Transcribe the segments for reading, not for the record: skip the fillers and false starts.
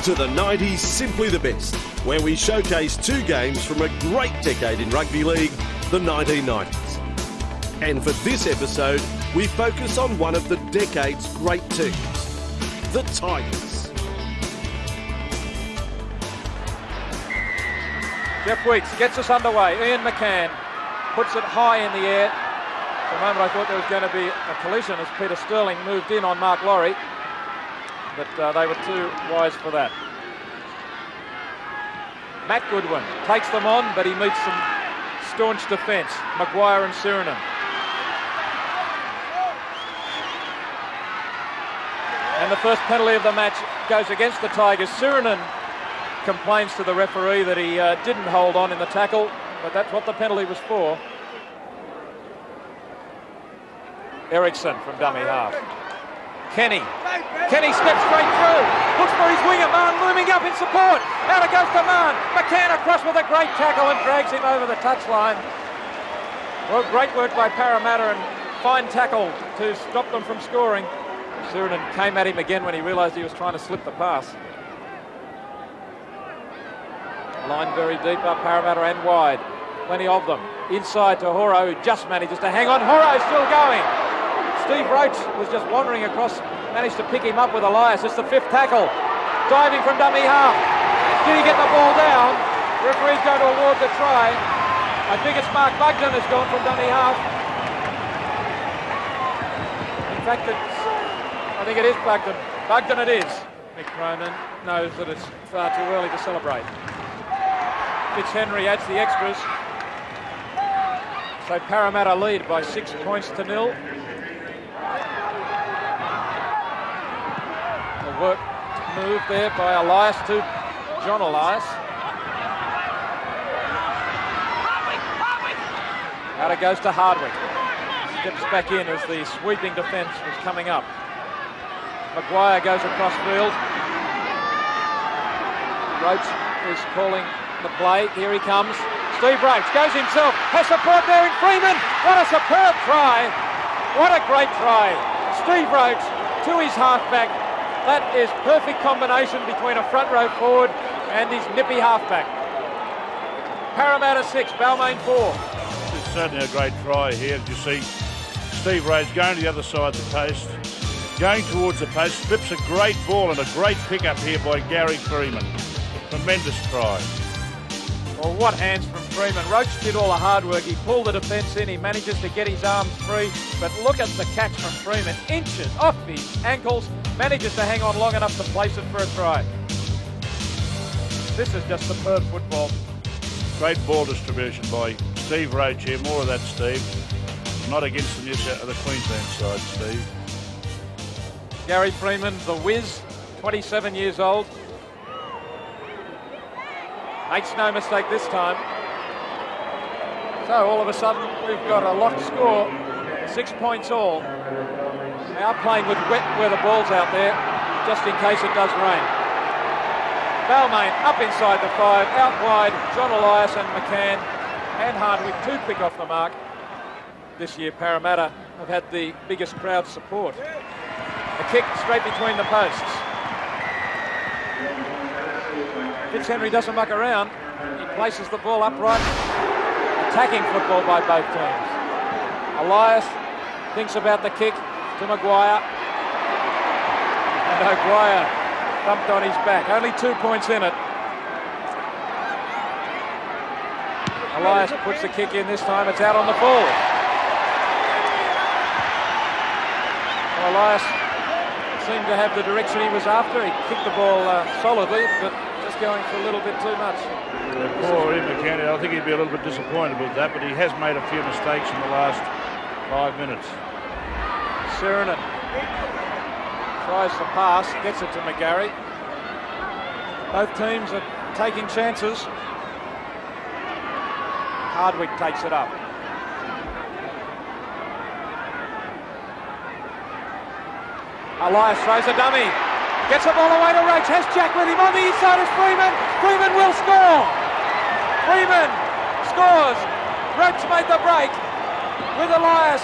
to the 90s Simply the Best, where we showcase two games from a great decade in rugby league, the 1990s. And for this episode, we focus on one of the decade's great teams, the Tigers. Jeff Weeks gets us underway. Ian McCann puts it high in the air. For a moment I thought there was going to be a collision as Peter Sterling moved in on Mark Laurie, but they were too wise for that. Matt Goodwin takes them on, but he meets some staunch defence. Maguire and Surinam. And the first penalty of the match goes against the Tigers. Surinam complains to the referee that he didn't hold on in the tackle, but that's what the penalty was for. Ericsson from dummy half. Kenny steps straight through, looks for his winger, Mann looming up in support. Out it goes to Mann. McCann across with a great tackle and drags him over the touchline. Well, great work by Parramatta and fine tackle to stop them from scoring. Surinam came at him again when he realised he was trying to slip the pass. Line very deep up Parramatta and wide. Plenty of them. Inside to Horo, who just manages to hang on. Horo's still going. Steve Roach was just wandering across, managed to pick him up with Elias. It's the fifth tackle. Diving from dummy half. Did he get the ball down? Referee's going to award the try. I think it's Mark Bugden has gone from dummy half. In fact, I think it is Bugden. Bugden it is. Nick Cronin knows that it's far too early to celebrate. Fitzhenry adds the extras. So Parramatta lead by 6 points to 0. The work move there by Elias to John Elias. Out it goes to Hardwick. Steps back in as the sweeping defence was coming up. Maguire goes across field. Roach is calling the play. Here he comes. Steve Roach goes himself. Has support there in Freeman. What a superb try. What a great try. Steve Roach to his halfback. That is perfect combination between a front row forward and his nippy halfback. Parramatta 6, Balmain 4. It's certainly a great try here. You see Steve Roach going to the other side of the post, going towards the post, flips a great ball and a great pick-up here by Gary Freeman. Tremendous try. Well, what hands from Freeman. Roach did all the hard work. He pulled the defence in. He manages to get his arms free. But look at the catch from Freeman. Inches off his ankles. Manages to hang on long enough to place it for a try. This is just superb football. Great ball distribution by Steve Roach here. More of that, Steve. Not against the Queensland side, Steve. Gary Freeman, the whiz, 27 years old. Makes no mistake this time. So all of a sudden we've got a locked score, 6 points all. They are playing with wet where the ball's out there, just in case it does rain. Balmain up inside the 5, out wide, John Elias and McCann and Hardwick, 2 quick off the mark. This year Parramatta have had the biggest crowd support. A kick straight between the posts. Fitzhenry doesn't muck around. He places the ball upright. Attacking football by both teams. Elias thinks about the kick to Maguire. And Maguire thumped on his back. Only 2 points in it. Elias puts the kick in this time. It's out on the full. Well, Elias seemed to have the direction he was after. He kicked the ball solidly, but just going for a little bit too much. Poor Ian McCann, I think he'd be a little bit disappointed with that, but he has made a few mistakes in the last 5 minutes. Surinam tries the pass, gets it to McGarry. Both teams are taking chances. Hardwick takes it up. Elias throws a dummy. Gets the ball away to Roach. Has Jack with him on the inside is Freeman. Freeman will score. Freeman scores. Roach made the break with Elias.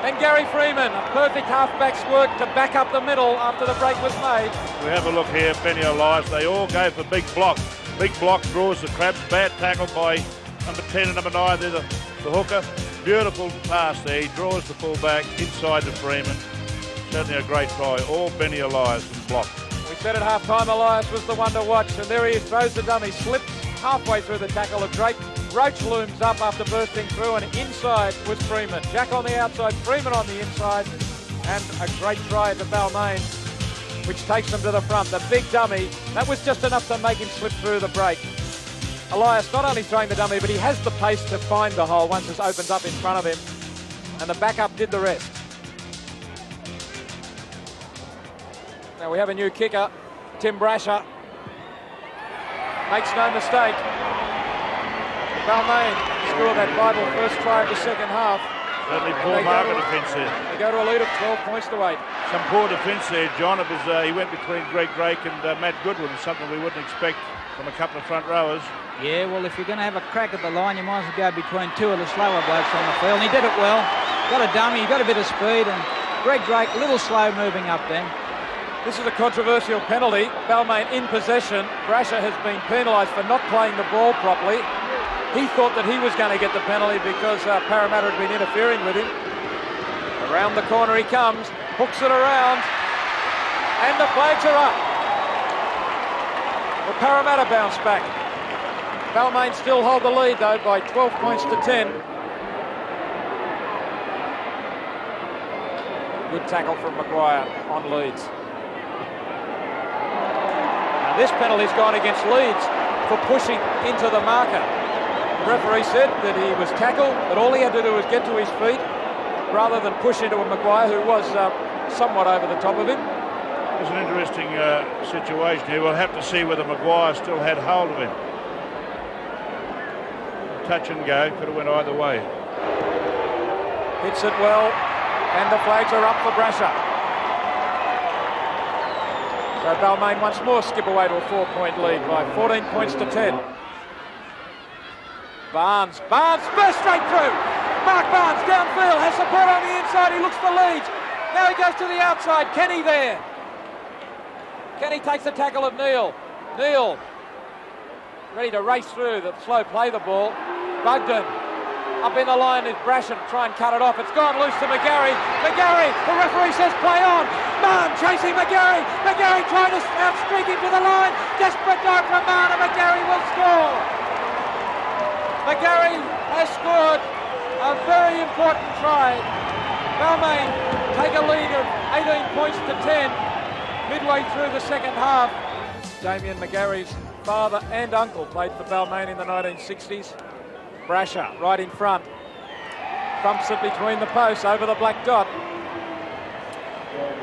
And Gary Freeman, a perfect halfback's work to back up the middle after the break was made. We have a look here, Benny Elias. They all go for big block. Big block draws the Crabs. Bad tackle by number 10 and number 9. They're the hooker. Beautiful pass there. He draws the fullback inside to Freeman. Certainly a great try. All Benny Elias from block. We said at half-time Elias was the one to watch, and there he is, throws the dummy, slips halfway through the tackle of Drake. Roach looms up after bursting through, and inside was Freeman. Jack on the outside, Freeman on the inside, and a great try to Balmain, which takes them to the front. The big dummy, that was just enough to make him slip through the break. Elias not only throwing the dummy, but he has the pace to find the hole once it opens up in front of him, and the backup did the rest. Now we have a new kicker, Tim Brasher. Makes no mistake. Balmain scored that vital first try of the second half. Certainly poor marker defence there. They go to a lead of 12 points to 8. Some poor defence there, John. It was he went between Greg Drake and Matt Goodwin, something we wouldn't expect from a couple of front rowers. Yeah, well, if you're going to have a crack at the line, you might as well go between two of the slower blokes on the field. And he did it well. Got a dummy, got a bit of speed, and Greg Drake a little slow moving up then. This is a controversial penalty. Balmain in possession. Brasher has been penalised for not playing the ball properly. He thought that he was going to get the penalty because Parramatta had been interfering with him. Around the corner he comes, hooks it around, and the flags are up. The Parramatta bounce back. Balmain still hold the lead though by 12 points to 10. Good tackle from Maguire on Leeds. Now this penalty's gone against Leeds for pushing into the marker. The referee said that he was tackled, but all he had to do was get to his feet rather than push into a Maguire who was somewhat over the top of him. It's an interesting situation here. We'll have to see whether Maguire still had hold of him. Touch and go, could have went either way. Hits it well, and the flags are up for Brasher. So Balmain once more skip away to a 4-point lead by 14 points to 10. Barnes burst straight through. Mark Barnes downfield, has support on the inside, he looks for Leeds. Now he goes to the outside, Kenny there. Kenny takes the tackle of Neil. Neil ready to race through the slow play the ball. Bugden up in the line is Brasher to try and cut it off. It's gone loose to McGarry. McGarry, the referee says play on. Mann chasing McGarry. McGarry trying to outstreak him to the line. Desperate dive from Mann and McGarry will score. McGarry has scored a very important try. Balmain take a lead of 18 points to 10 midway through the second half. Damien McGarry's father and uncle played for Balmain in the 1960s. Brasher right in front. Thumps it between the posts over the black dot.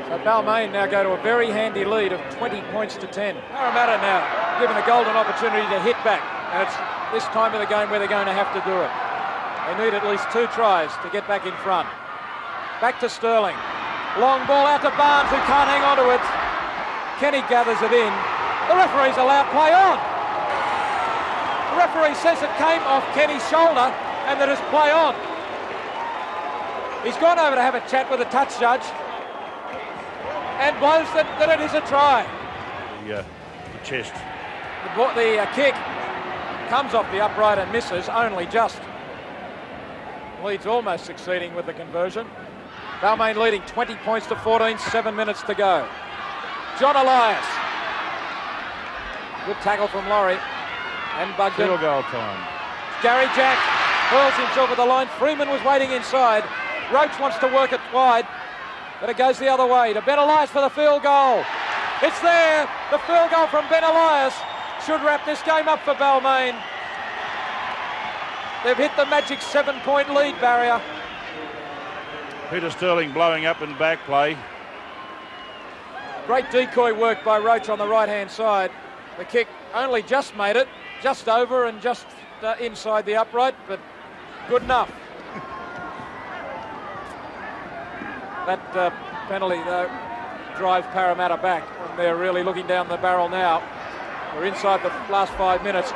So Balmain now go to a very handy lead of 20 points to 10. Parramatta now given a golden opportunity to hit back. And it's this time of the game where they're going to have to do it. They need at least 2 tries to get back in front. Back to Sterling. Long ball out to Barnes who can't hang on to it. Kenny gathers it in. The referee's allowed play on. The referee says it came off Kenny's shoulder and that it's play on. He's gone over to have a chat with the touch judge and blows that it is a try. The chest. The kick comes off the upright and misses, only just. Leeds almost succeeding with the conversion. Balmain leading 20 points to 14, 7 minutes to go. John Elias. Good tackle from Laurie. And Bugden. Field goal time. Gary Jack hurls himself at the line. Freeman was waiting inside. Roach wants to work it wide, but it goes the other way to Ben Elias for the field goal. It's there. The field goal from Ben Elias should wrap this game up for Balmain. They've hit the magic 7-point lead barrier. Peter Sterling blowing up in back play. Great decoy work by Roach on the right-hand side. The kick only just made it, just over and just inside the upright, but good enough. That penalty, though, drives Parramatta back. And they're really looking down the barrel now. We're inside the last 5 minutes.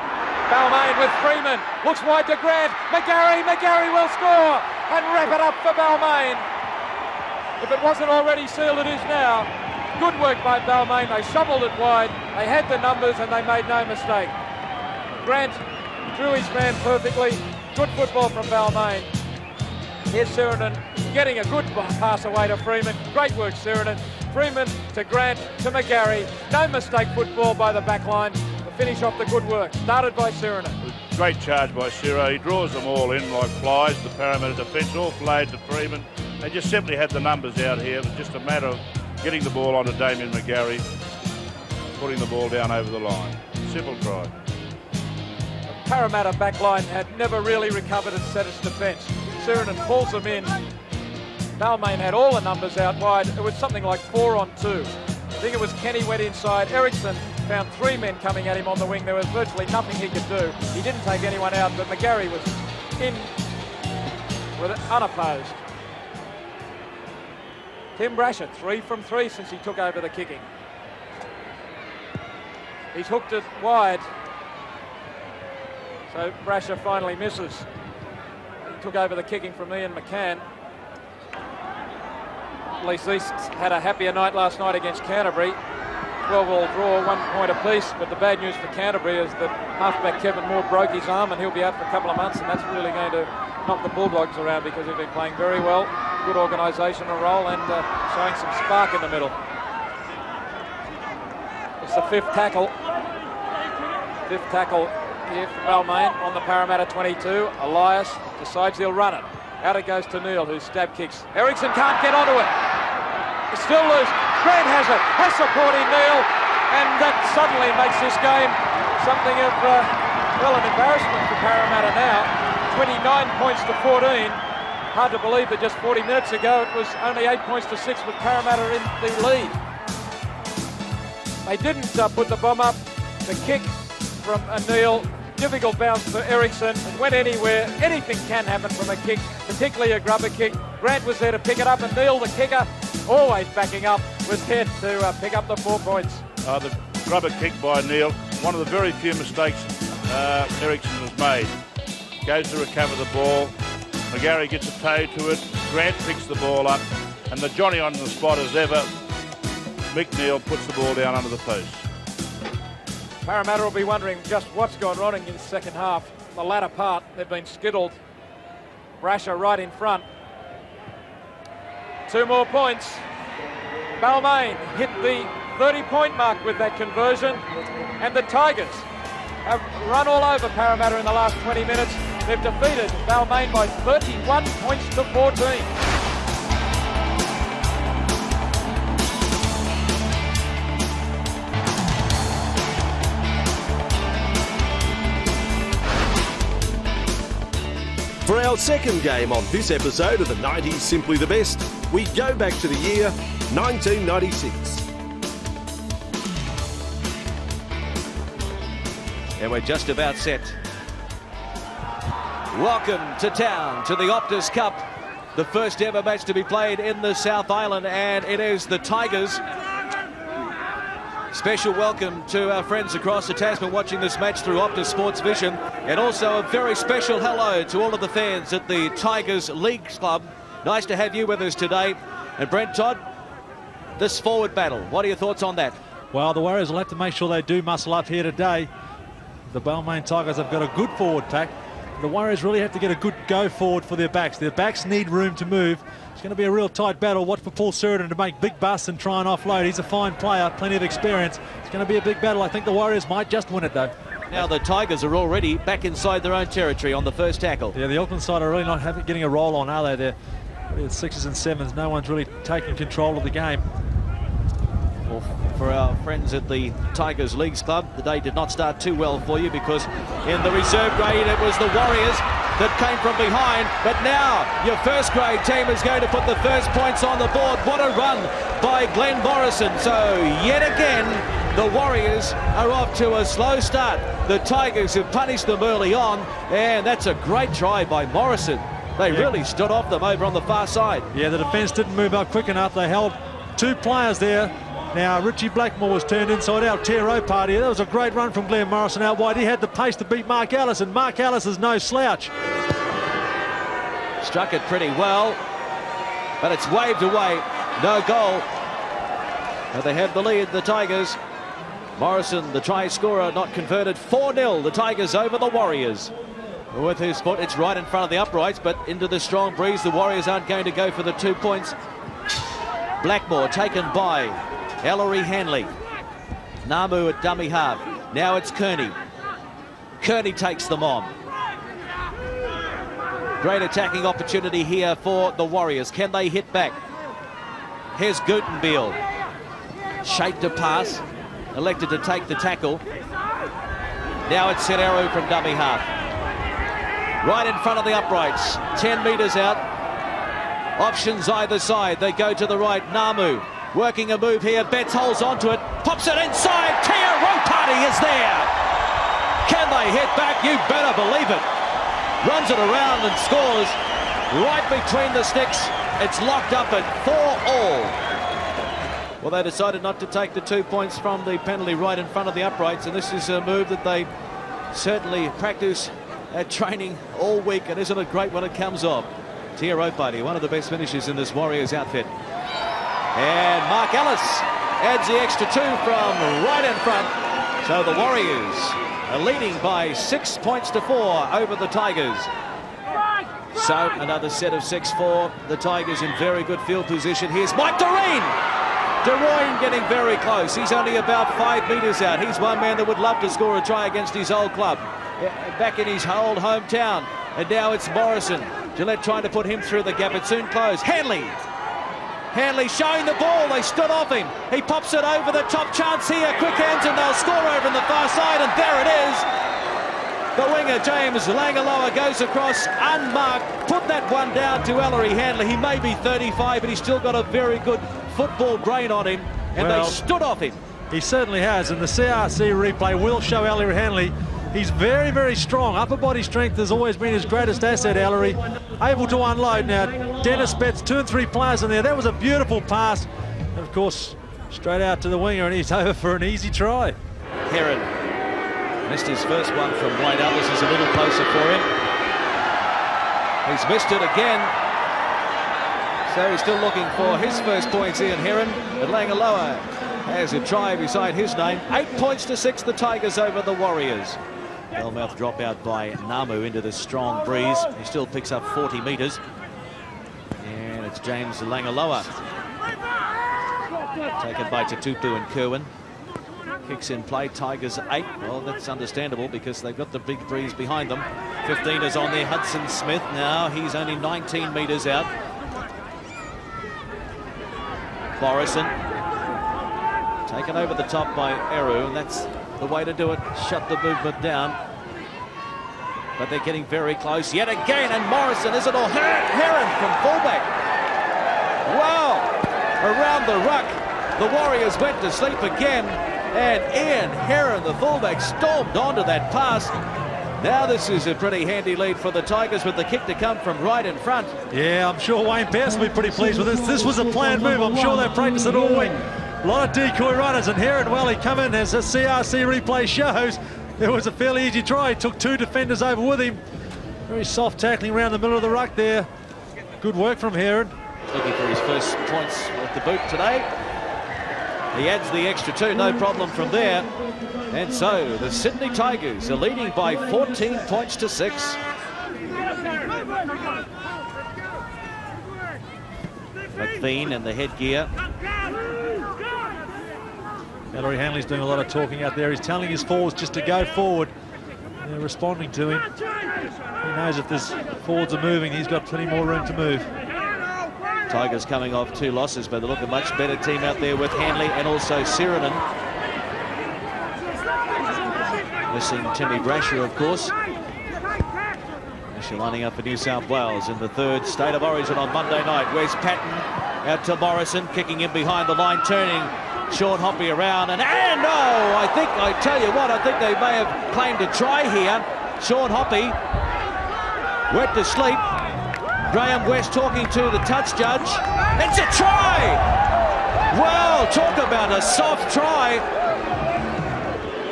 Balmain with Freeman, looks wide to Grant. McGarry will score and wrap it up for Balmain. If it wasn't already sealed, it is now. Good work by Balmain. They shoveled it wide. They had the numbers and they made no mistake. Grant drew his man perfectly. Good football from Balmain. Here's Sirenen getting a good pass away to Freeman. Great work, Sirenen. Freeman to Grant to McGarry. No mistake football by the back line to finish off the good work. Started by Sirenen. Great charge by Siro. He draws them all in like flies. The Parramatta defence all flayed to Freeman. They just simply had the numbers out here. It was just a matter of getting the ball onto Damien McGarry, putting the ball down over the line. Simple try. The Parramatta back line had never really recovered and set its defence. Sirenen pulls them in. Balmain had all the numbers out wide. It was something like 4-on-2. I think it was Kenny went inside. Ericsson found 3 men coming at him on the wing. There was virtually nothing he could do. He didn't take anyone out, but McGarry was in with it unopposed. Tim Brasher, 3 from 3 since he took over the kicking. He's hooked it wide. So Brasher finally misses. He took over the kicking from Ian McCann. At least East had a happier night last night against Canterbury. 12-all draw, 1 point apiece, but the bad news for Canterbury is that halfback Kevin Moore broke his arm and he'll be out for a couple of months, and that's really going to knock the Bulldogs around because they've been playing very well, good organisational role and showing some spark in the middle. It's the 5th tackle. 5th tackle here for Balmain on the Parramatta 22. Elias decides he'll run it. Out it goes to Neil, who stab kicks. Ericsson can't get onto it. It's still loose. Grant has it, has supporting Neil, and that suddenly makes this game something of, an embarrassment for Parramatta now. 29 points to 14. Hard to believe that just 40 minutes ago it was only 8 points to 6 with Parramatta in the lead. They didn't put the bomb up. The kick from Neil, difficult bounce for Ericsson. It went anywhere. Anything can happen from a kick, particularly a grubber kick. Grant was there to pick it up, and Neil, the kicker, always backing up, was there to pick up the 4 points. The grubber kick by Neil, one of the very few mistakes Ericsson has made. Goes to recover the ball. McGarry gets a toe to it. Grant picks the ball up, and the Johnny on the spot as ever. Mick Neil puts the ball down under the post. Parramatta will be wondering just what's gone wrong in the second half. The latter part, they've been skittled. Brasher right in front. 2 more points. Balmain hit the 30-point mark with that conversion, and the Tigers have run all over Parramatta in the last 20 minutes. They've defeated Balmain by 31 points to 14. For our second game on this episode of the 90s Simply the Best, we go back to the year 1996. And we're just about set. Welcome to town, to the Optus Cup, the first ever match to be played in the South Island, and it is the Tigers. Special welcome to our friends across the Tasman watching this match through Optus Sports Vision, and also a very special hello to all of the fans at the Tigers Leagues Club. Nice to have you with us today. And Brent Todd, this forward battle, what are your thoughts on that? Well, the Warriors will have to make sure they do muscle up here today. The Balmain Tigers have got a good forward pack. The Warriors really have to get a good go forward for their backs. Their backs need room to move. It's going to be a real tight battle. Watch for Paul Sheridan to make big busts and try and offload. He's a fine player, plenty of experience. It's going to be a big battle. I think the Warriors might just win it, though. Now the Tigers are already back inside their own territory on the first tackle. Yeah, the Auckland side are really not getting a roll on, are they? They're 6s and 7s. No one's really taking control of the game. Well, for our friends at the Tigers Leagues Club, the day did not start too well for you, because in the reserve grade it was the Warriors that came from behind, but now your first grade team is going to put the first points on the board. What a run by Glenn Morrison. So yet again the Warriors are off to a slow start. The Tigers have punished them early on, and that's a great try by Morrison. They really stood off them over on the far side. Yeah, the defence didn't move up quick enough. They held 2 players there. Now, Richie Blackmore was turned inside out. Tero party. That was a great run from Glenn Morrison out wide. He had the pace to beat Mark Ellis, and Mark Ellis is no slouch. Struck it pretty well. but it's waved away. No goal. But they have the lead, the Tigers. Morrison, the try scorer, not converted. 4-0, the Tigers over the Warriors. With his foot, it's right in front of the uprights, but into the strong breeze. The Warriors aren't going to go for the 2 points. Blackmore taken by Ellery Hanley. Namu at dummy half. Now it's Kearney. Kearney takes them on. Great attacking opportunity here for the Warriors. Can they hit back? Here's Gutenbiel. Shaped a pass. Elected to take the tackle. Now it's Seneru from dummy half. Right in front of the uprights. 10 metres out. Options either side. They go to the right. Namu working a move here. Betts holds onto it. Pops it inside. Tia Ropati is there. Can they hit back? You better believe it. Runs it around and scores right between the sticks. It's locked up at 4-all. Well, they decided not to take the 2 points from the penalty right in front of the uprights, and this is a move that they certainly practice at training all week, and isn't it great when it comes off? Tia Ropati, one of the best finishers in this Warriors outfit. And Mark Ellis adds the extra 2 from right in front. So the Warriors are leading by 6 points to 4 over the Tigers. So another set of 6-4. The Tigers in very good field position. Here's Mike Doreen. Deroyne getting very close. He's only about 5 metres out. He's one man that would love to score a try against his old club back in his old hometown. And now it's Morrison. Gillette trying to put him through the gap. It's soon closed. Hanley showing the ball. They stood off him. He pops it over the top. Chance here. Quick hands and they'll score over on the far side. And there it is. The winger, James Langaloa, goes across unmarked. Put that one down to Ellery Hanley. He may be 35, but he's still got a very good football brain on him. And they stood off him. He certainly has. And the CRC replay will show Ellery Hanley. He's very, very strong. Upper body strength has always been his greatest asset, Ellery. Able to unload now. Dennis Betts, 2 and 3 players in there. That was a beautiful pass. And of course, straight out to the winger, and he's over for an easy try. Heron missed his first one from wide out. This is a little closer for him. He's missed it again. So he's still looking for his first points, Ian Heron. But Langaloa has a try beside his name. 8 points to 6, the Tigers over the Warriors. Bellmouth drop out by Namu into the strong breeze. He still picks up 40 metres. And it's James Langaloa. Taken by Tatupu and Kerwin. Kicks in play, Tigers 8. Well, that's understandable because they've got the big breeze behind them. 15 is on there, Hudson Smith. Now he's only 19 metres out. Morrison. Taken over the top by Eru, and that's the way to do it. Shut the movement down. But they're getting very close yet again, and Morrison, is it all? Heron from fullback. Wow! Around the ruck, the Warriors went to sleep again, and Ian Heron, the fullback, stormed onto that pass. Now this is a pretty handy lead for the Tigers with the kick to come from right in front. Yeah, I'm sure Wayne Pearce will be pretty pleased with this. This was a planned move. I'm sure they practiced it all week. A lot of decoy runners, and Heron, well, he come in as a CRC replay shows. It was a fairly easy try. He took 2 defenders over with him. Very soft tackling around the middle of the ruck there. Good work from Heron. Looking for his first points with the boot today. He adds the extra 2, no problem from there. And so the Sydney Tigers are leading by 14 points to 6. McVean and the headgear. Ellery Hanley's doing a lot of talking out there. He's telling his forwards just to go forward. They're responding to him. He knows if there's forwards are moving, he's got plenty more room to move. Tigers coming off 2 losses, but they look a much better team out there with Hanley and also Sirinen. Missing Timmy Brasher, of course. Brasher lining up for New South Wales in the 3rd State of Origin on Monday night. Where's Patton? Out to Morrison, kicking in behind the line, turning Sean Hoppy around, and I tell you what, I think they may have claimed a try here. Sean Hoppy went to sleep. Graham West talking to the touch judge. It's a try! Well, talk about a soft try.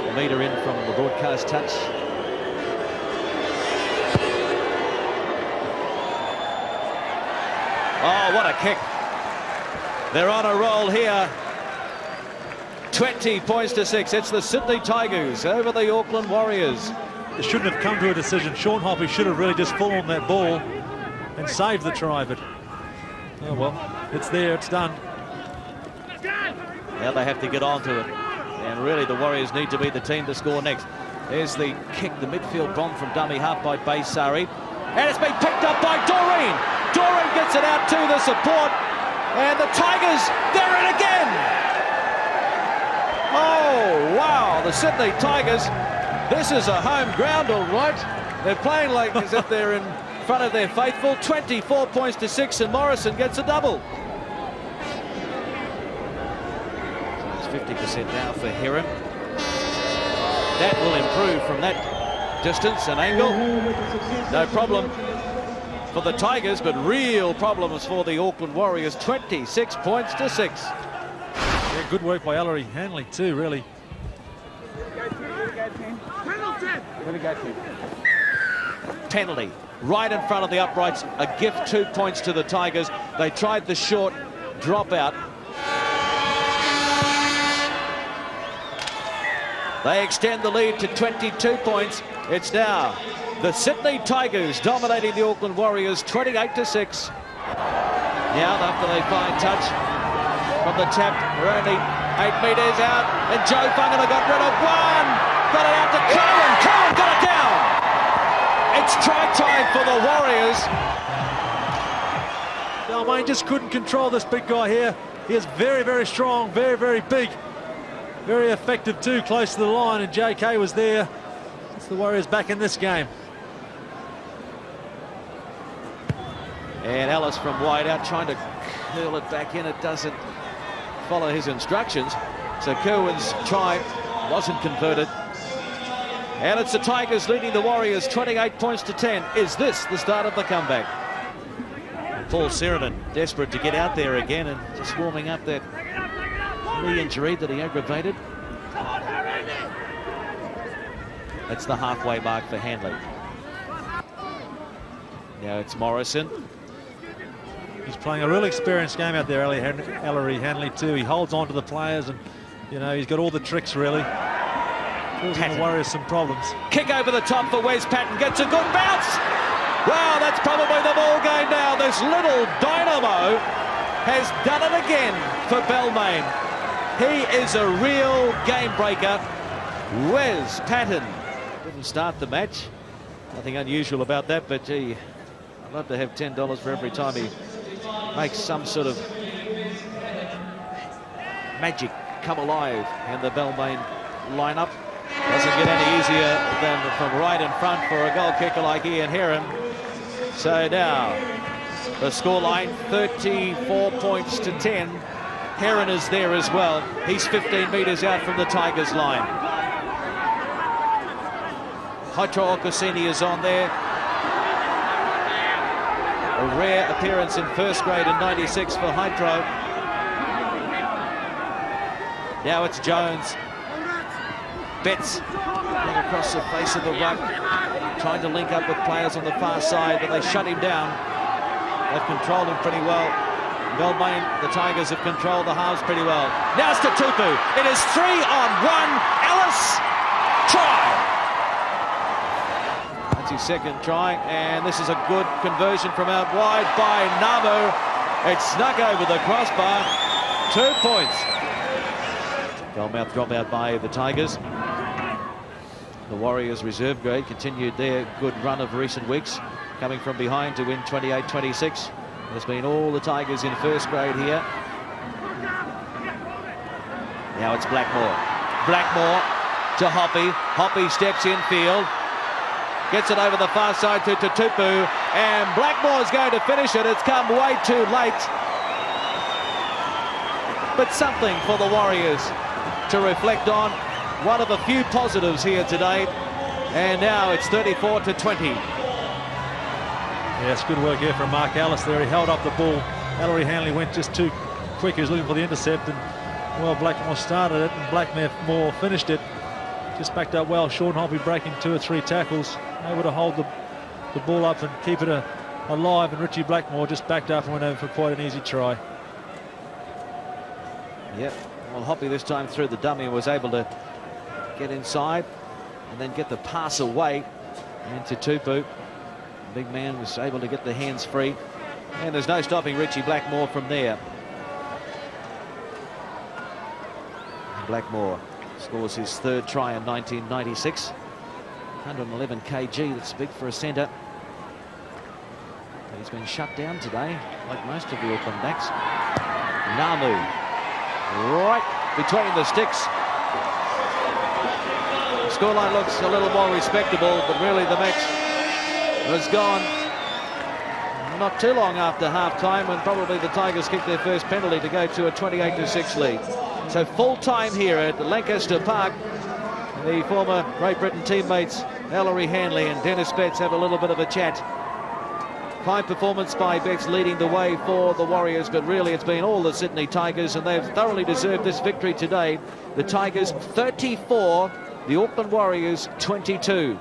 A metre in from the broadcast touch. Oh, what a kick. They're on a roll here. 20 points to 6. It's the Sydney Tigers over the Auckland Warriors. It shouldn't have come to a decision. Sean Hoppy should have really just fallen on that ball and saved the try, but oh well, it's there, it's done. Now they have to get on to it. And really the Warriors need to be the team to score next. There's the kick, the midfield bomb from dummy half by Baysari. And it's been picked up by Doreen. Doreen gets it out to the support. And the Tigers, they're in again. Oh, wow, the Sydney Tigers. This is a home ground, all right. They're playing like as if they're in front of their faithful. 24 points to 6, and Morrison gets a double. So it's 50% now for Heron. That will improve from that distance and angle. No problem for the Tigers, but real problems for the Auckland Warriors. 26 points to 6. Yeah, good work by Ellery Hanley too, really. Penalty right in front of the uprights. A gift, 2 points to the Tigers. They tried the short dropout. They extend the lead to 22 points. It's now the Sydney Tigers dominating the Auckland Warriors 28 to 6. Now after they find touch from the tap, we're only 8 metres out, and Joe Fungana got rid of one. Got it out to Cohen. Cohen got it down. It's try time for the Warriors. Balmain just couldn't control this big guy here. He is very, very strong, very, very big. Very effective too, close to the line, and JK was there. It's the Warriors back in this game. And Ellis from wide out trying to curl it back in. It doesn't follow his instructions. So Kerwin's try wasn't converted. And it's the Tigers leading the Warriors 28 points to 10. Is this the start of the comeback? Paul Seranen desperate to get out there again and just warming up that knee injury that he aggravated. That's the halfway mark for Hanley. Now it's Morrison. He's playing a real experienced game out there, Ellery Hanley too. He holds on to the players, and you know, he's got all the tricks really. Causing the Warriors some problems. Kick over the top for Wes Patton. Gets a good bounce. Wow, that's probably the ball game now. This little dynamo has done it again for Balmain. He is a real game breaker. Wes Patton didn't start the match. Nothing unusual about that, but gee, I'd love to have $10 for every time he makes some sort of magic come alive in the Balmain lineup. Doesn't get any easier than from right in front for a goal kicker like Ian Heron. So now the scoreline 34 points to 10. Heron is there as well. He's 15 metres out from the Tigers line. Hydro Okosini is on there. A rare appearance in first grade in '96 for Hydro. Now it's Jones. Betts going across the face of the ruck, trying to link up with players on the far side, but they shut him down. They've controlled him pretty well. Balmain, the Tigers have controlled the halves pretty well. Now it's to Tupu. It is 3-on-1. Ellis, try. That's his second try, and this is a good conversion from out wide by Namu. It snuck over the crossbar. 2 points. Goalmouth dropout by the Tigers. The Warriors reserve grade continued their good run of recent weeks, coming from behind to win 28-26. There's been all the Tigers in first grade here. Now it's Blackmore. Blackmore to Hoppy. Hoppy steps in field. Gets it over the far side to Tupu. And Blackmore's going to finish it. It's come way too late. But something for the Warriors to reflect on. One of a few positives here today. And now it's 34-20. Yes, good work here from Mark Ellis there. He held up the ball. Ellery Hanley went just too quick. He was looking for the intercept, and well, Blackmore started it and Blackmore finished it. Just backed up well. Sean Hoppy breaking 2 or 3 tackles, able to hold the ball up and keep it a alive, and Richie Blackmore just backed up and went over for quite an easy try. Yep. Well, Hoppy this time through the dummy was able to get inside and then get the pass away into Tupu. The big man was able to get the hands free, and there's no stopping Richie Blackmore from there. And Blackmore scores his third try in 1996. 111 kg, that's big for a centre. But he's been shut down today, like most of the Auckland backs. Namu, right between the sticks. The scoreline looks a little more respectable, but really the match was gone not too long after half-time, when probably the Tigers kicked their first penalty to go to a 28-6 lead. So full time here at Lancaster Park. The former Great Britain teammates Ellery Hanley and Dennis Betts have a little bit of a chat. Fine performance by Betts leading the way for the Warriors, but really it's been all the Sydney Tigers, and they've thoroughly deserved this victory today. The Tigers 34, the Auckland Warriors 22.